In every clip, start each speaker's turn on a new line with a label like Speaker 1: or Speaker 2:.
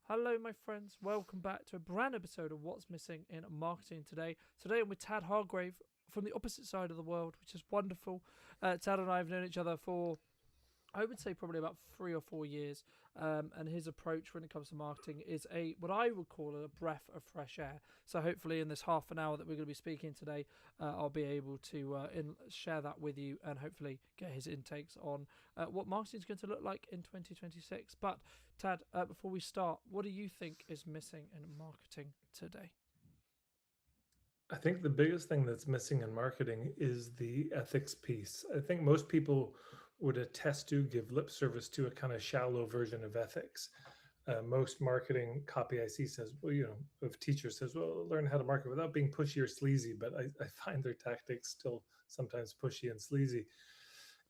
Speaker 1: Hello, my friends. Welcome back to a brand new episode of What's Missing in Marketing today. Today I'm with Tad Hargrave from the opposite side of the world, which is wonderful. Tad and I have known each other for I would say probably about 3 or 4 years, and his approach when it comes to marketing is a what I would call a breath of fresh air. So hopefully, in this half an hour that we're going to be speaking today, I'll be able to share that with you and hopefully get his intakes on what marketing is going to look like in 2026. But Tad, before we start, what do you think is missing in marketing today?
Speaker 2: I think the biggest thing that's missing in marketing is the ethics piece. I think most people would attest to give lip service to a kind of shallow version of ethics. Most marketing copy I see says, well, of teachers says, well, learn how to market without being pushy or sleazy. But I find their tactics still sometimes pushy and sleazy.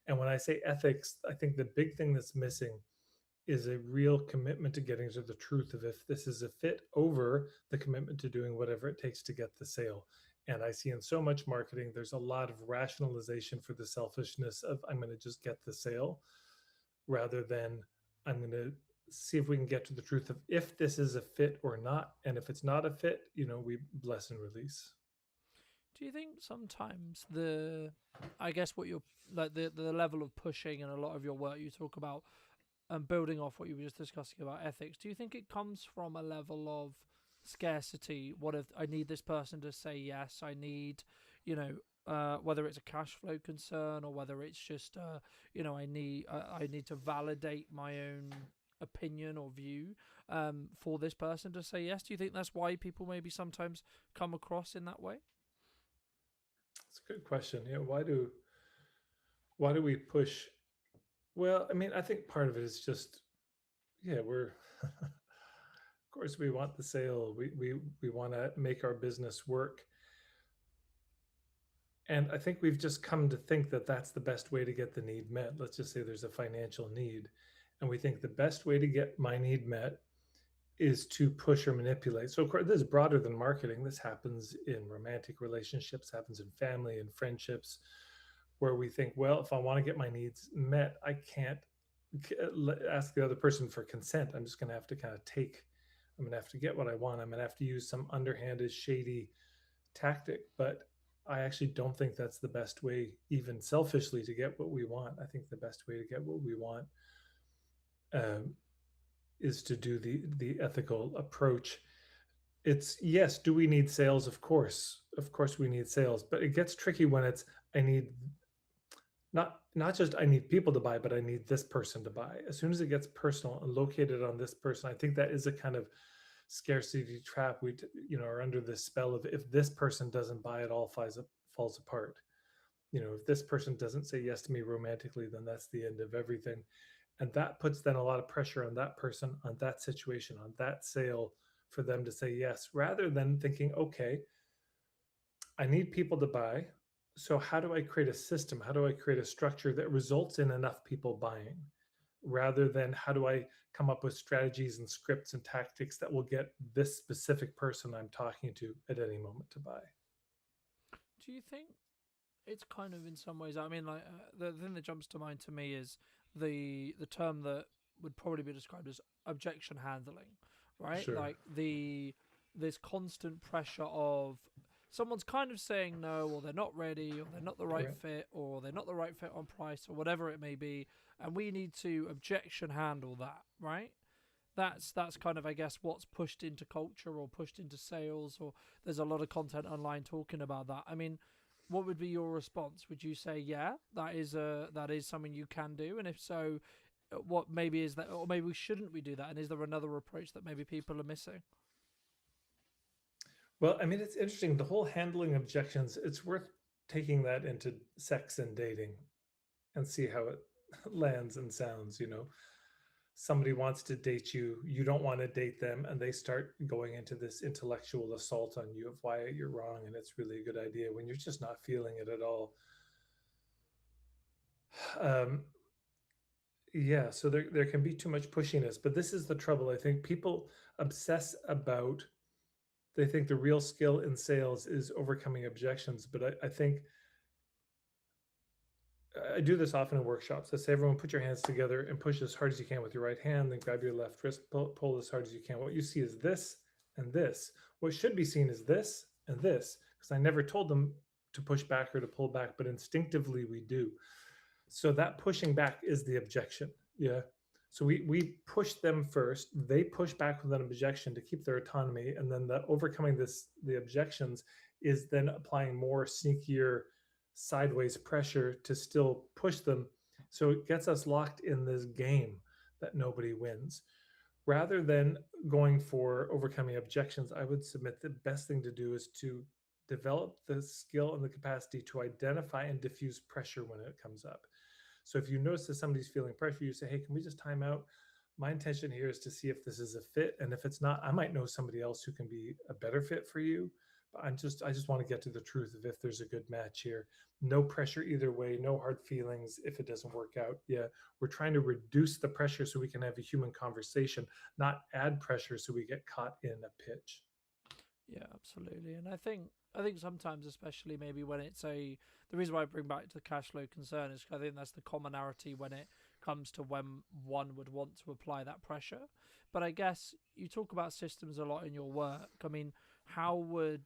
Speaker 2: And when I say ethics, I think the big thing that's missing is a real commitment to getting to the truth of if this is a fit over the commitment to doing whatever it takes to get the sale. And I see in so much marketing, there's a lot of rationalization for the selfishness of I'm going to just get the sale rather than I'm going to see if we can get to the truth of if this is a fit or not. And if it's not a fit, we bless and release.
Speaker 1: Do you think sometimes I guess what you're like the level of pushing and a lot of your work you talk about and building off what you were just discussing about ethics, do you think it comes from a level of scarcity? What if I need this person to say yes? I need, whether it's a cash flow concern or whether it's just, I need to validate my own opinion or view for this person to say yes. Do you think that's why people maybe sometimes come across in that way?
Speaker 2: It's a good question. Why do we push? Well, I mean, I think part of it is just, yeah, we're of course we want the sale. We want to make our business work. And I think we've just come to think that that's the best way to get the need met. Let's just say there's a financial need. And we think the best way to get my need met is to push or manipulate. So, of course, this is broader than marketing. This happens in romantic relationships, happens in family and friendships, where we think, well, if I want to get my needs met, I can't ask the other person for consent. I'm just going to have to kind of I'm going to have to get what I want. I'm going to have to use some underhanded, shady tactic. But I actually don't think that's the best way, even selfishly, to get what we want. I think the best way to get what we want um, is to do the ethical approach. It's yes, do we need sales? Of course, we need sales, but it gets tricky when it's I need not just I need people to buy, but I need this person to buy. As soon as it gets personal and located on this person, I think that is a kind of scarcity trap. We are under this spell of if this person doesn't buy, it all falls apart. If this person doesn't say yes to me romantically, then that's the end of everything. And that puts then a lot of pressure on that person, on that situation, on that sale for them to say yes, rather than thinking, okay, I need people to buy. So how do I create a system? How do I create a structure that results in enough people buying? Rather than how do I come up with strategies and scripts and tactics that will get this specific person I'm talking to at any moment to buy.
Speaker 1: Do you think it's kind of in some ways? I mean, like the thing that jumps to mind to me is the term that would probably be described as objection handling, right?
Speaker 2: Sure.
Speaker 1: Like this constant pressure of someone's kind of saying no, or they're not ready, or they're not the right
Speaker 2: Right.
Speaker 1: fit, or they're not the right fit on price, or whatever it may be, and we need to objection handle that, right? That's kind of, I guess, what's pushed into culture or pushed into sales, or there's a lot of content online talking about that. I mean, what would be your response? Would you say, yeah, that is something you can do, and if so, what maybe is that, or maybe shouldn't we do that, and is there another approach that maybe people are missing?
Speaker 2: Well, I mean, it's interesting. The whole handling objections, it's worth taking that into sex and dating and see how it lands and sounds. Somebody wants to date you, you don't want to date them, and they start going into this intellectual assault on you of why you're wrong and it's really a good idea when you're just not feeling it at all. Um, yeah, so there can be too much pushiness, but this is the trouble. I think people obsess about, they think the real skill in sales is overcoming objections, but I think I do this often in workshops. I say, everyone put your hands together and push as hard as you can with your right hand, then grab your left wrist, pull as hard as you can. What you see is this and this. What should be seen is this and this, because I never told them to push back or to pull back, but instinctively we do. So that pushing back is the objection. Yeah. So we push them first. They push back with an objection to keep their autonomy, and then the overcoming the objections is then applying more sneakier sideways pressure to still push them. So it gets us locked in this game that nobody wins. Rather than going for overcoming objections, I would submit the best thing to do is to develop the skill and the capacity to identify and diffuse pressure when it comes up. So if you notice that somebody's feeling pressure, you say, hey, can we just time out? My intention here is to see if this is a fit. And if it's not, I might know somebody else who can be a better fit for you. But I just want to get to the truth of if there's a good match here. No pressure either way, no hard feelings if it doesn't work out. Yeah, we're trying to reduce the pressure so we can have a human conversation, not add pressure so we get caught in a pitch.
Speaker 1: Yeah, absolutely. And I think sometimes, especially maybe when it's a the reason why I bring back to the cash flow concern is 'cause I think that's the commonality when it comes to when one would want to apply that pressure. But I guess you talk about systems a lot in your work. I mean, how would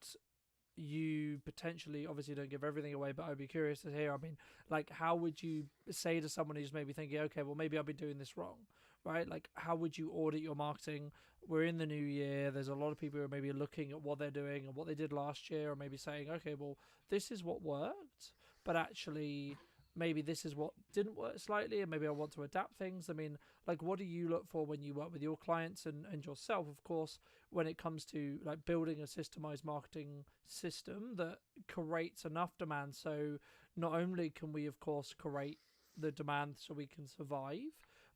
Speaker 1: you potentially, obviously don't give everything away, but I'd be curious to hear. I mean, like, how would you say to someone who's maybe thinking, okay, well, maybe I've been doing this wrong, right? Like, how would you audit your marketing? We're in the new year. There's a lot of people who are maybe looking at what they're doing and what they did last year, or maybe saying, okay, well, this is what worked, but actually, maybe this is what didn't work slightly, and maybe I want to adapt things. I mean, like, what do you look for when you work with your clients and yourself, of course, when it comes to like building a systemized marketing system that creates enough demand so not only can we of course create the demand so we can survive,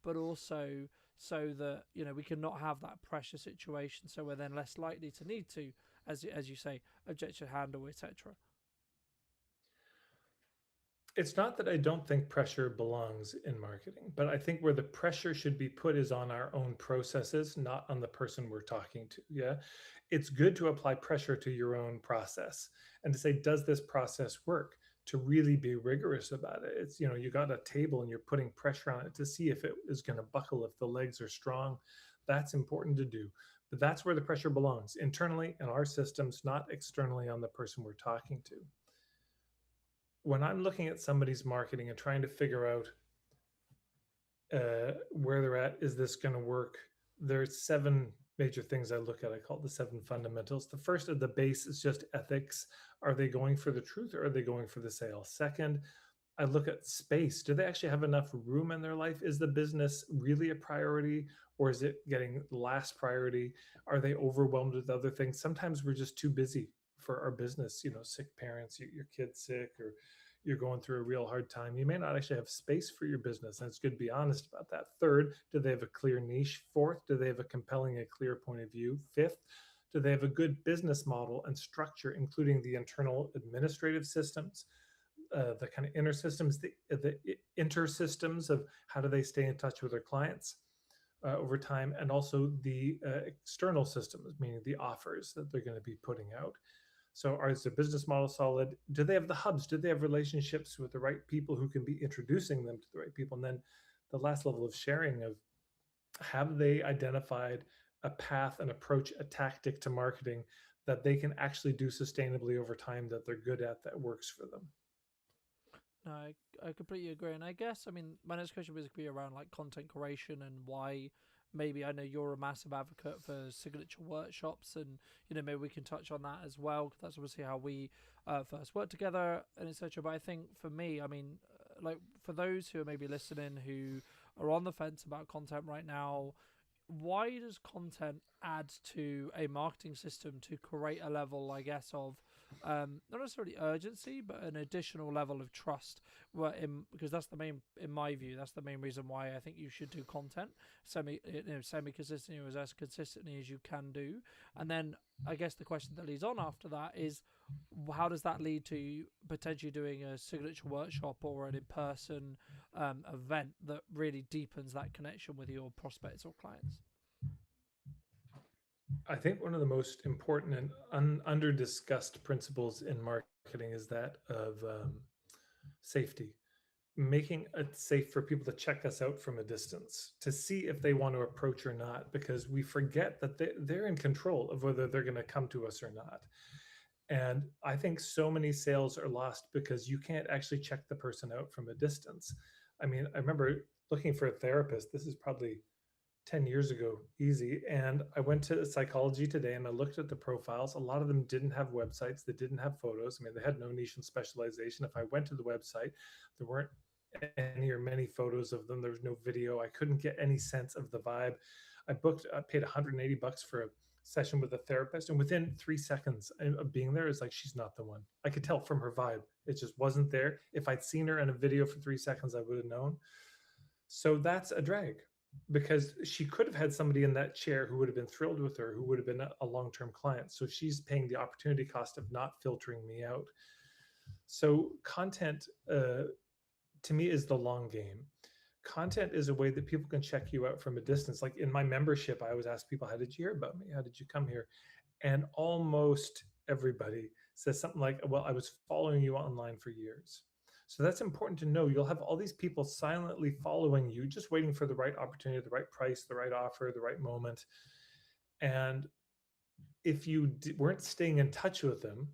Speaker 1: but also so that we can not have that pressure situation, so we're then less likely to need to, as you say, objection handle, etc.
Speaker 2: It's not that I don't think pressure belongs in marketing, but I think where the pressure should be put is on our own processes, not on the person we're talking to. Yeah. It's good to apply pressure to your own process and to say, does this process work? To really be rigorous about it. It's, you got a table and you're putting pressure on it to see if it is going to buckle, if the legs are strong. That's important to do. But that's where the pressure belongs, internally in our systems, not externally on the person we're talking to. When I'm looking at somebody's marketing and trying to figure out where they're at, is this going to work? There's seven major things I look at. I call it the seven fundamentals. The first of the base is just ethics. Are they going for the truth or are they going for the sale? Second, I look at space. Do they actually have enough room in their life? Is the business really a priority or is it getting last priority? Are they overwhelmed with other things? Sometimes we're just too busy for our business, sick parents, your kid's sick, or you're going through a real hard time. You may not actually have space for your business. And it's good to be honest about that. Third, do they have a clear niche? Fourth, do they have a compelling, a clear point of view? Fifth, do they have a good business model and structure, including the internal administrative systems, the kind of inner systems, the inter systems of how do they stay in touch with their clients over time, and also the external systems, meaning the offers that they're going to be putting out. So is their business model solid? Do they have the hubs? Do they have relationships with the right people who can be introducing them to the right people? And then the last level of sharing of, have they identified a path, an approach, a tactic to marketing that they can actually do sustainably over time, that they're good at, that works for them?
Speaker 1: No, I completely agree. And I guess, I mean, my next question was going to be around like content creation and why maybe I know you're a massive advocate for signature workshops, and, maybe we can touch on that as well, 'cause that's obviously how we first worked together and etc. But I think for me, I mean, like for those who are maybe listening who are on the fence about content right now, why does content add to a marketing system to create a level, I guess, of not necessarily urgency, but an additional level of trust? Because that's the main, in my view, that's the main reason why I think you should do content semi consistently, or as consistently as you can do. And then I guess the question that leads on after that is, how does that lead to potentially doing a signature workshop or an in-person event that really deepens that connection with your prospects or clients?
Speaker 2: I think one of the most important and under discussed principles in marketing is that of safety. making it safe for people to check us out from a distance to see if they want to approach or not, because we forget that they're in control of whether they're going to come to us or not. And I think so many sales are lost because you can't actually check the person out from a distance. I mean, I remember looking for a therapist. This is probably 10 years ago, easy. And I went to Psychology Today and I looked at the profiles. A lot of them didn't have websites, they didn't have photos. I mean, they had no niche and specialization. If I went to the website, there weren't any or many photos of them. There was no video. I couldn't get any sense of the vibe. I paid $180 for a session with a therapist. And within 3 seconds of being there, it's like, she's not the one. I could tell from her vibe. It just wasn't there. If I'd seen her in a video for 3 seconds, I would have known. So that's a drag, because she could have had somebody in that chair who would have been thrilled with her, who would have been a long-term client. So she's paying the opportunity cost of not filtering me out. So content, to me, is the long game. Content is a way that people can check you out from a distance. Like in my membership, I always ask people, how did you hear about me? How did you come here? And almost everybody says something like, well, I was following you online for years. So that's important to know. You'll have all these people silently following you, just waiting for the right opportunity, the right price, the right offer, the right moment. And if you weren't staying in touch with them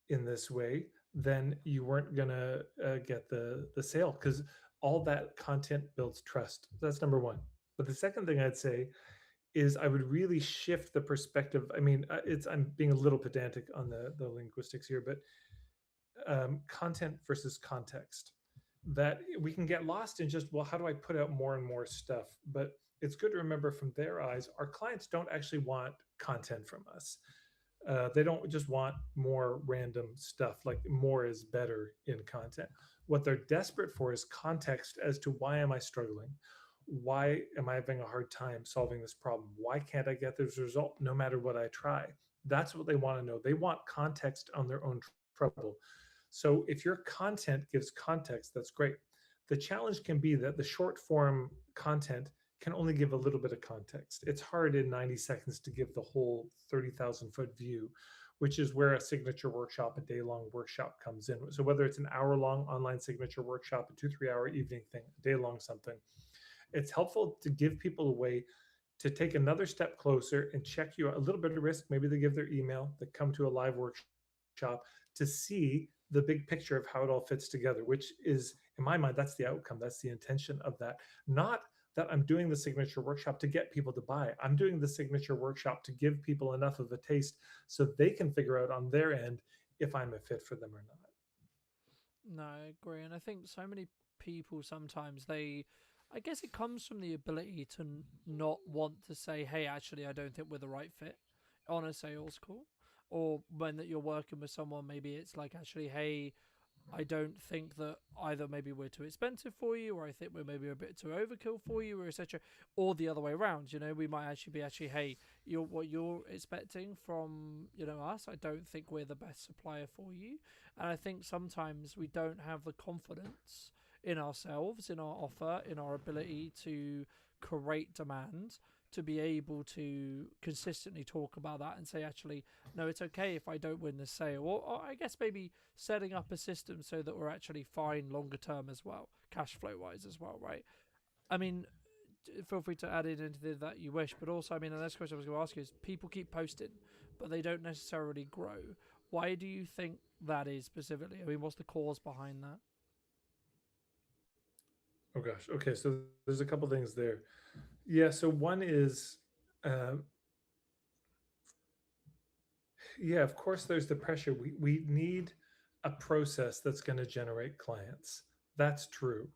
Speaker 2: in this way, then you weren't going to get the sale, because all that content builds trust. That's number one. But the second thing I'd say is I would really shift the perspective. I mean, I'm being a little pedantic on the linguistics here, but content versus context. That we can get lost in just, well, how do I put out more and more stuff? But it's good to remember, from their eyes, our clients don't actually want content from us. They don't just want more random stuff. Like, more is better in content. What they're desperate for is context as to, why am I struggling? Why am I having a hard time solving this problem? Why can't I get this result no matter what I try? That's what they want to know. They want context on their own trouble. So if your content gives context, that's great. The challenge can be that the short form content can only give a little bit of context. It's hard in 90 seconds to give the whole 30,000-foot view, which is where a signature workshop, a day-long workshop, comes in. So whether it's an hour-long online signature workshop, a 2-3 hour evening thing, a day-long something, it's helpful to give people a way to take another step closer and check you out. A little bit of risk. Maybe they give their email, they come to a live workshop to see the big picture of how it all fits together, which is, in my mind, that's the outcome. That's the intention of that. Not that I'm doing the signature workshop to get people to buy. I'm doing the signature workshop to give people enough of a taste so they can figure out on their end if I'm a fit for them or not.
Speaker 1: No, I agree. And I think so many people sometimes I guess it comes from the ability to not want to say, hey, actually, I don't think we're the right fit on a sales call. Or when that you're working with someone, maybe it's like, actually, hey, I don't think that either maybe we're too expensive for you, or I think we're maybe a bit too overkill for you, or etc. Or the other way around. We might actually be hey, what you're expecting from us. I don't think we're the best supplier for you, and I think sometimes we don't have the confidence in ourselves, in our offer, in our ability to create demand, to be able to consistently talk about that and say, actually, no, it's okay if I don't win the sale. Or I guess maybe setting up a system so that we're actually fine longer term as well, cash flow wise as well, right? I mean, feel free to add in anything that you wish, but also, I mean, the next question I was going to ask you is, people keep posting, but they don't necessarily grow. Why do you think that is specifically? I mean, what's the cause behind that?
Speaker 2: Oh gosh. Okay, so there's a couple things there. Yeah. So one is, um, yeah, of course, there's the pressure. We need a process that's going to generate clients. That's true.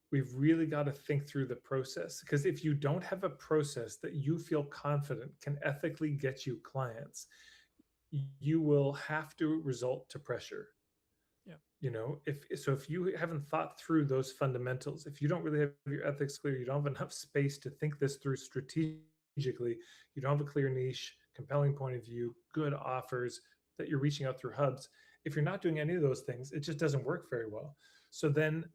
Speaker 2: We've really got to think through the process, because if you don't have a process that you feel confident can ethically get you clients, you will have to resort to pressure.
Speaker 1: Yeah.
Speaker 2: If you haven't thought through those fundamentals, if you don't really have your ethics clear, you don't have enough space to think this through strategically, you don't have a clear niche, compelling point of view, good offers that you're reaching out through hubs, if you're not doing any of those things, it just doesn't work very well. So then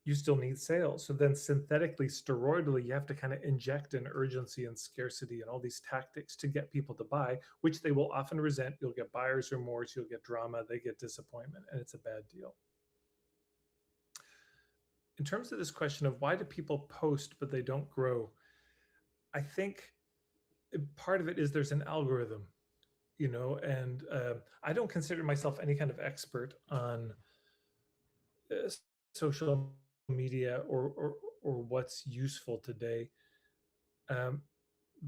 Speaker 2: you still need sales. So then synthetically, steroidally, you have to kind of inject an urgency and scarcity and all these tactics to get people to buy, which they will often resent. You'll get buyer's remorse, you'll get drama, they get disappointment, and it's a bad deal. in terms of this question of why do people post but they don't grow, I think part of it is there's an algorithm, and I don't consider myself any kind of expert on social media or what's useful today. Um,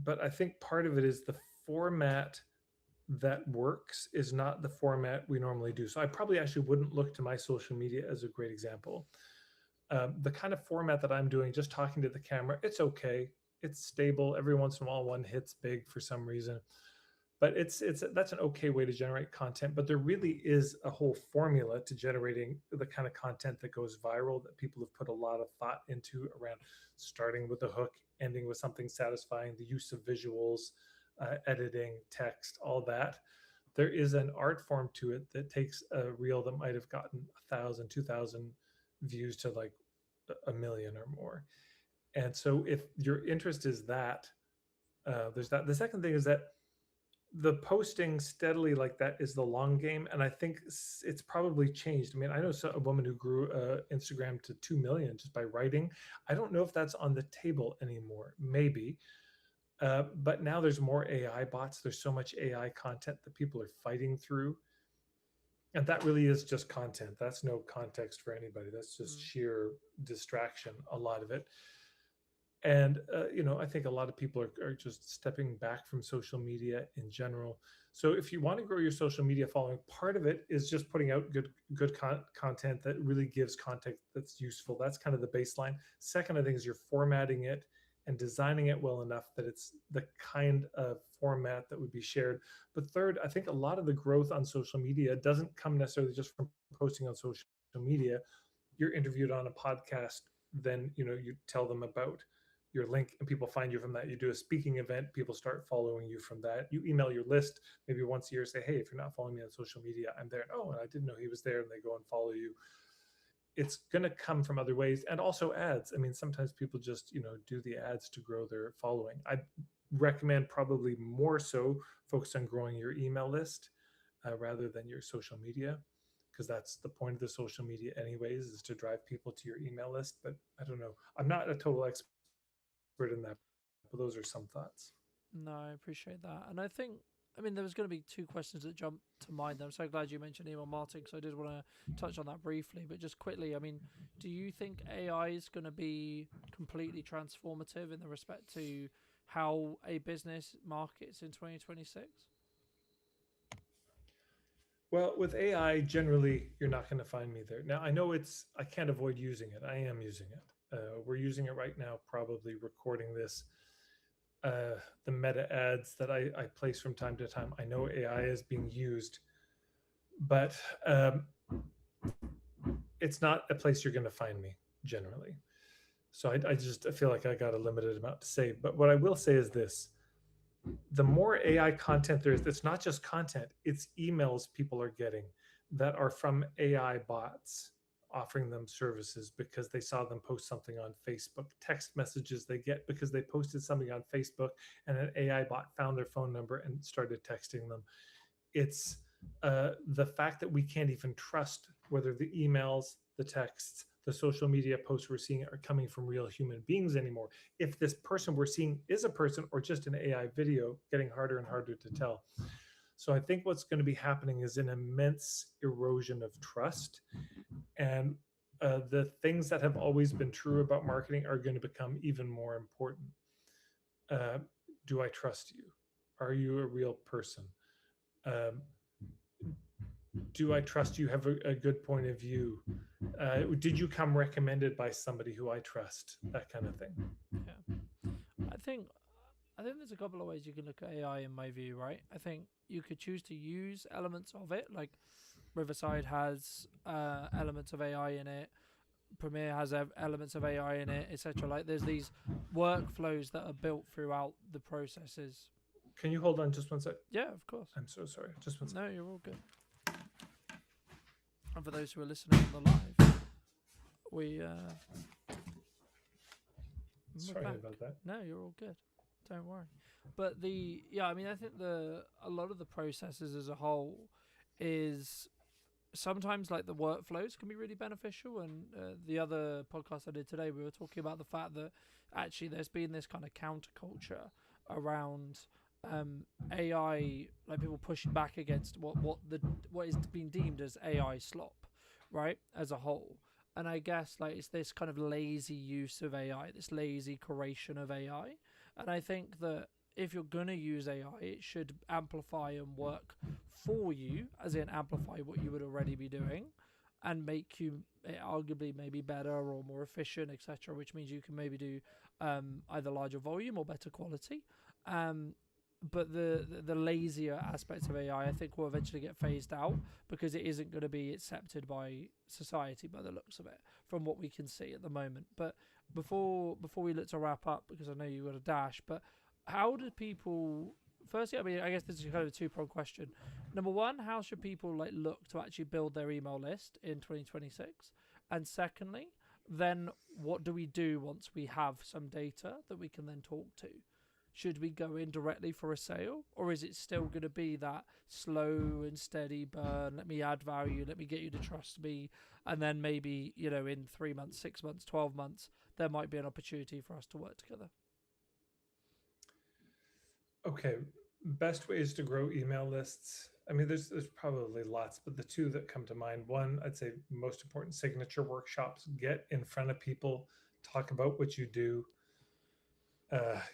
Speaker 2: but I think part of it is the format that works is not the format we normally do. So I probably actually wouldn't look to my social media as a great example. The kind of format that I'm doing, just talking to the camera, it's okay. It's stable. Every once in a while, one hits big for some reason, but it's that's an okay way to generate content. But there really is a whole formula to generating the kind of content that goes viral that people have put a lot of thought into around starting with a hook, ending with something satisfying, the use of visuals, editing, text, all that. There is an art form to it that takes a reel that might have gotten 1,000, 2,000 views to like a million or more. And so if your interest is that, there's that. The second thing is that the posting steadily like that is the long game, and I think it's probably changed. I mean, I know a woman who grew Instagram to 2 million just by writing. I don't know if that's on the table anymore. Maybe, but now there's more AI bots. There's so much AI content that people are fighting through, and that really is just content. That's no context for anybody. That's just
Speaker 1: Mm.
Speaker 2: sheer distraction, a lot of it. And I think a lot of people are just stepping back from social media in general. So if you want to grow your social media following, part of it is just putting out good content that really gives content that's useful. That's kind of the baseline. Second, I think, is you're formatting it and designing it well enough that it's the kind of format that would be shared. But third, I think a lot of the growth on social media doesn't come necessarily just from posting on social media. You're interviewed on a podcast, then you tell them about your link and people find you from that. You do a speaking event, people start following you from that. You email your list maybe once a year, say, hey, if you're not following me on social media, I'm there. Oh, and I didn't know he was there, and they go and follow you. It's going to come from other ways. And also ads. I mean, sometimes people just do the ads to grow their following. I recommend probably more so focus on growing your email list rather than your social media, because that's the point of the social media anyways, is to drive people to your email list. But I don't know, I'm not a total expert in that, but those are some thoughts.
Speaker 1: No, I appreciate that. And I think, I mean, there was going to be two questions that jumped to mind. I'm so glad you mentioned email marketing because I did want to touch on that briefly. But just quickly, I mean, do you think AI is going to be completely transformative in the respect to how a business markets in 2026?
Speaker 2: Well, with AI, generally, you're not going to find me there. Now, I know I can't avoid using it. I am using it. We're using it right now, probably recording this. The meta ads that I place from time to time, I know AI is being used, but it's not a place you're going to find me generally. So I just feel like I got a limited amount to say. But what I will say is this: the more AI content there is, it's not just content, it's emails people are getting that are from AI bots offering them services because they saw them post something on Facebook, text messages they get because they posted something on Facebook and an AI bot found their phone number and started texting them. It's the fact that we can't even trust whether the emails, the texts, the social media posts we're seeing are coming from real human beings anymore. If this person we're seeing is a person or just an AI video, getting harder and harder to tell. So I think what's going to be happening is an immense erosion of trust. And the things that have always been true about marketing are going to become even more important. Uh, do I trust you? Are you a real person? Um, do I trust you have a good point of view? Did you come recommended by somebody who I trust? That kind of thing.
Speaker 1: Yeah. I think I think there's a couple of ways you can look at AI in my view, right? I think you could choose to use elements of it, like Riverside has elements of AI in it, Premiere has elements of AI in it, etc. Like there's these workflows that are built throughout the processes.
Speaker 2: Can you hold on just one sec?
Speaker 1: Yeah, of course.
Speaker 2: I'm so sorry. Just one sec.
Speaker 1: No, you're all good. And for those who are listening on the live, we're
Speaker 2: Sorry
Speaker 1: back.
Speaker 2: about that.
Speaker 1: No, you're all good. Don't worry. But I mean, I think a lot of the processes as a whole is sometimes like the workflows can be really beneficial. And the other podcast I did today, we were talking about the fact that actually there's been this kind of counterculture around AI, like people pushing back against what is being deemed as AI slop, right, as a whole. And I guess like it's this kind of lazy use of AI, this lazy curation of AI. And I think that if you're gonna use AI, it should amplify and work for you, as in amplify what you would already be doing, and make you arguably maybe better or more efficient, etc. Which means you can maybe do either larger volume or better quality. Um, but the lazier aspects of AI, I think, will eventually get phased out because it isn't going to be accepted by society by the looks of it, from what we can see at the moment. But before we look to wrap up, because I know you got a dash, but how do people? Firstly, I mean, I guess this is kind of a two-pronged question. Number one, how should people like look to actually build their email list in 2026? And secondly, then what do we do once we have some data that we can then talk to? Should we go in directly for a sale, or is it still going to be that slow and steady burn? Let me add value, let me get you to trust me, and then maybe, in 3 months, 6 months, 12 months, there might be an opportunity for us to work together.
Speaker 2: Okay, best ways to grow email lists. I mean, there's probably lots, but the two that come to mind, one, I'd say most important, signature workshops. Get in front of people, talk about what you do.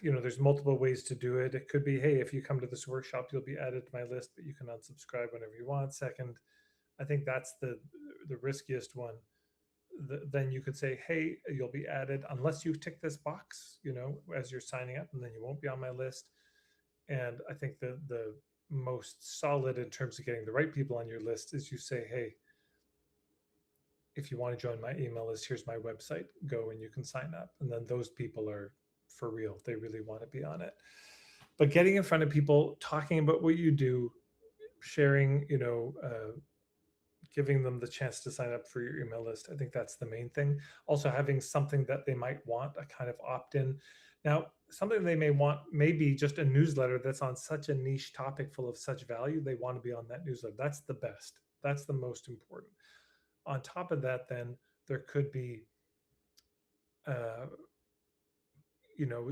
Speaker 2: There's multiple ways to do it. It could be, hey, if you come to this workshop, you'll be added to my list, but you can unsubscribe whenever you want. Second, I think that's the riskiest one. Then you could say, hey, you'll be added unless you tick this box, as you're signing up, and then you won't be on my list. And I think the most solid in terms of getting the right people on your list is you say, hey, if you want to join my email list, here's my website, go and you can sign up. And then those people are for real. They really want to be on it. But getting in front of people, talking about what you do, sharing, giving them the chance to sign up for your email list. I think that's the main thing. Also having something that they might want, a kind of opt-in. Now, something they may want, maybe just a newsletter that's on such a niche topic full of such value, they want to be on that newsletter. That's the best. That's the most important. On top of that, then there could be,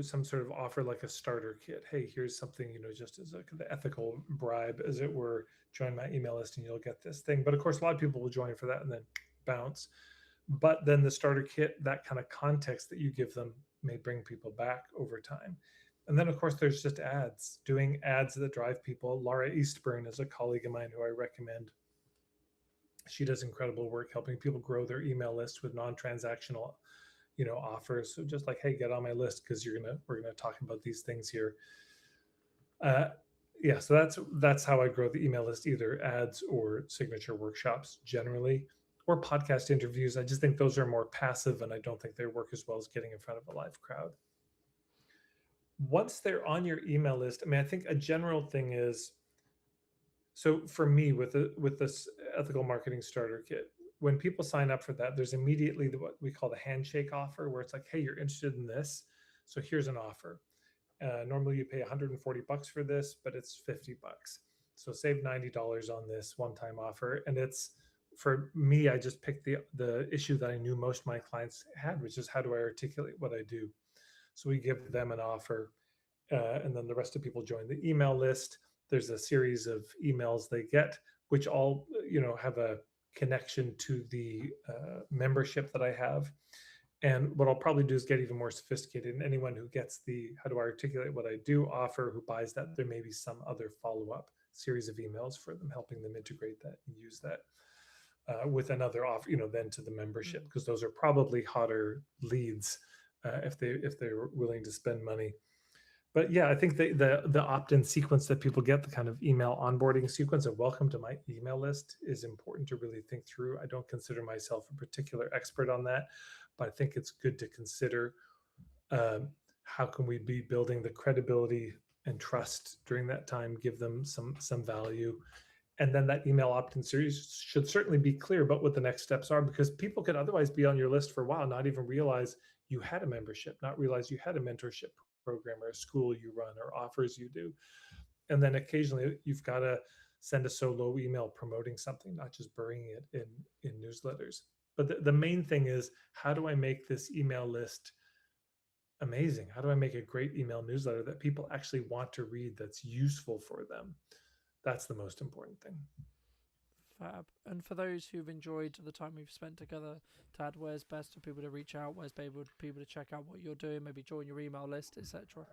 Speaker 2: some sort of offer like a starter kit. Hey, here's something, just as the ethical bribe, as it were, join my email list and you'll get this thing. But of course, a lot of people will join for that and then bounce. But then the starter kit, that kind of context that you give them may bring people back over time. And then, of course, there's just ads, doing ads that drive people. Laura Eastburn is a colleague of mine who I recommend. She does incredible work helping people grow their email list with non-transactional offers. So just like, hey, get on my list because we're gonna talk about these things here. So that's how I grow the email list, either ads or signature workshops generally, or podcast interviews. I just think those are more passive, and I don't think they work as well as getting in front of a live crowd. Once they're on your email list, I mean, I think a general thing is, so for me with this ethical marketing starter kit, when people sign up for that, there's immediately what we call the handshake offer, where it's like, hey, you're interested in this, so here's an offer. Normally you pay $140 for this, but it's $50. So save $90 on this one-time offer. And it's, for me, I just picked the issue that I knew most of my clients had, which is how do I articulate what I do? So we give them an offer, and then the rest of people join the email list. There's a series of emails they get, which all have a connection to the membership that I have. And what I'll probably do is get even more sophisticated. And anyone who gets the how do I articulate what I do offer, who buys that, there may be some other follow-up series of emails for them, helping them integrate that and use that with another offer, then to the membership, because those are probably hotter leads if they're willing to spend money. But yeah, I think the opt-in sequence that people get, the kind of email onboarding sequence of welcome to my email list, is important to really think through. I don't consider myself a particular expert on that, but I think it's good to consider how can we be building the credibility and trust during that time, give them some value. And then that email opt-in series should certainly be clear about what the next steps are, because people could otherwise be on your list for a while, not even realize you had a membership, not realize you had a mentorship program or a school you run or offers you do. And then occasionally you've got to send a solo email promoting something, not just burying it in newsletters. But the main thing is, how do I make this email list amazing? How do I make a great email newsletter that people actually want to read, that's useful for them? That's the most important thing.
Speaker 1: Fab. And for those who've enjoyed the time we've spent together, Tad, where's best for people to reach out? Where's people to check out what you're doing? Maybe join your email list, etc.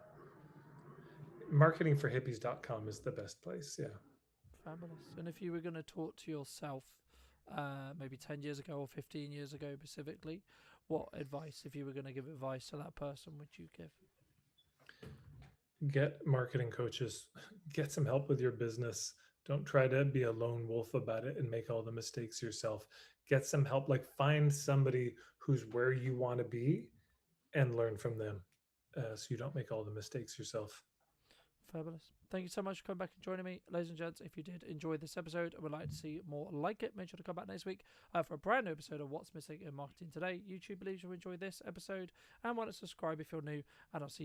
Speaker 2: Marketingforhippies.com is the best place. Yeah.
Speaker 1: Fabulous. And if you were going to talk to yourself, maybe 10 years ago or 15 years ago specifically, what advice, if you were going to give advice to that person, would you give?
Speaker 2: Get marketing coaches, get some help with your business. Don't try to be a lone wolf about it and make all the mistakes yourself. Get some help, like find somebody who's where you want to be and learn from them, so you don't make all the mistakes yourself.
Speaker 1: Fabulous. Thank you so much for coming back and joining me. Ladies and gents, if you did enjoy this episode and would like to see more like it, make sure to come back next week for a brand new episode of What's Missing in Marketing Today. YouTube believes you'll enjoy this episode and want to subscribe if you're new, and I'll see you